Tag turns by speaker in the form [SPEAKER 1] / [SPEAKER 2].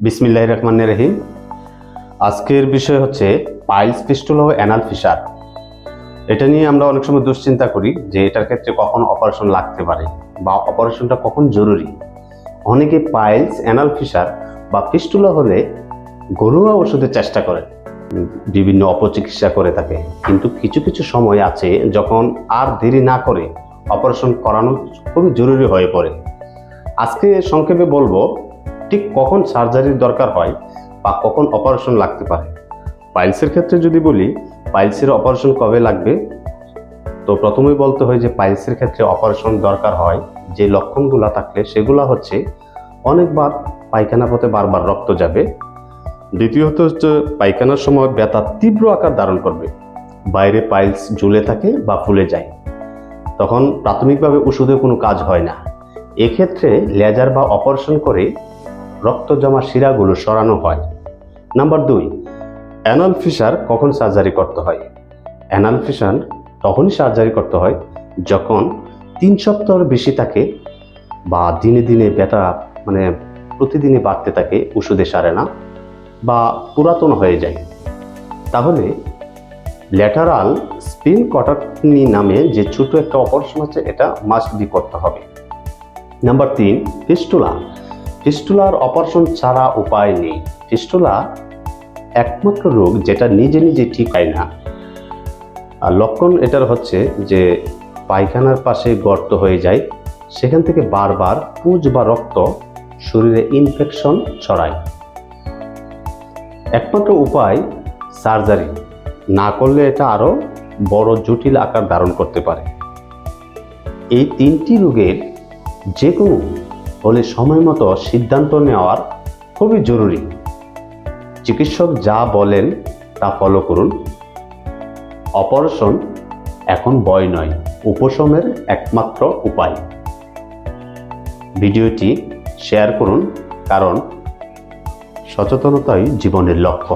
[SPEAKER 1] বিসমিল্লাহির রহমানির রহিম। আজকের বিষয় হচ্ছে পাইলস, ফিস্টুলা ও অ্যানাল ফিসার। এটা নিয়ে আমরা অনেক সময় দুশ্চিন্তা করি যে এটার ক্ষেত্রে কখন অপারেশন লাগতে পারে বা অপারেশনটা কখন জরুরি। অনেকে পাইলস, অ্যানাল ফিসার বা ফিস্টুলা হলে ঘরোয়া ওষুধের চেষ্টা করে, বিভিন্ন অপচিকিৎসা করে থাকে। কিন্তু কিছু কিছু সময় আছে যখন আর দেরি না করে অপারেশন করানো খুবই জরুরি হয়ে পড়ে। আজকে সংক্ষেপে বলবো ঠিক কখন সার্জারির দরকার হয় বা কখন অপারেশন লাগতে পারে। পাইলসের ক্ষেত্রে যদি বলি, পাইলসের অপারেশন কবে লাগবে, তো প্রথমেই বলতে হয় যে পাইলসের ক্ষেত্রে অপারেশন দরকার হয় যে লক্ষণগুলো থাকলে সেগুলো হচ্ছে অনেকবার পায়খানা পথে বারবার রক্ত যাবে, দ্বিতীয়ত হচ্ছে পায়খানার সময় ব্যথা তীব্র আকার ধারণ করবে, বাইরে পাইলস ঝুলে থাকে বা ফুলে যায়, তখন প্রাথমিকভাবে ওষুধে কোনো কাজ হয় না। এক্ষেত্রে লেজার বা অপারেশন করে রক্ত জমা শিরাগুলো সরানো হয়। নাম্বার 2, অ্যানাল ফিসার কখন সার্জারি করতে হয়। অ্যানাল ফিসার তখনই সার্জারি করতে হয় যখন 3 সপ্তাহের বেশি থাকে বা দিনে দিনে ব্যথা প্রতিদিনই বাড়তে থাকে, ওষুধে সারে না বা পুরাতন হয়ে যায়। তাহলে ল্যাটারাল স্পিনকটমি নামে যে ছোট একটা অপারেশন আছে এটা মাস্ট বি করতে হবে। Number 3, fistula. ফিস্টুলার অপারেশন ছাড়া উপায় নেই। ফিস্টুলা একমাত্র রোগ যেটা নিজে নিজে ঠিক হয় না। আর লক্ষণ এটার হচ্ছে যে পায়খানার পাশে গর্ত হয়ে যায়, সেখান থেকে বারবার পুঁজ বা রক্ত শরীরে ইনফেকশন ছড়ায়। একমাত্র উপায় সার্জারি, না করলে এটা আরো বড় জটিল আকার ধারণ করতে পারে। এই 3টি রোগের যে কোনো হলে সময় মতো সিদ্ধান্ত নেওয়ার খুবই জরুরি। চিকিৎসক যা বলেন তা ফলো করুন। অপারেশন এখন ভয় নয়, উপশমের একমাত্র উপায়। ভিডিওটি শেয়ার করুন, কারণ সচেতনতাই জীবনের লক্ষ্য।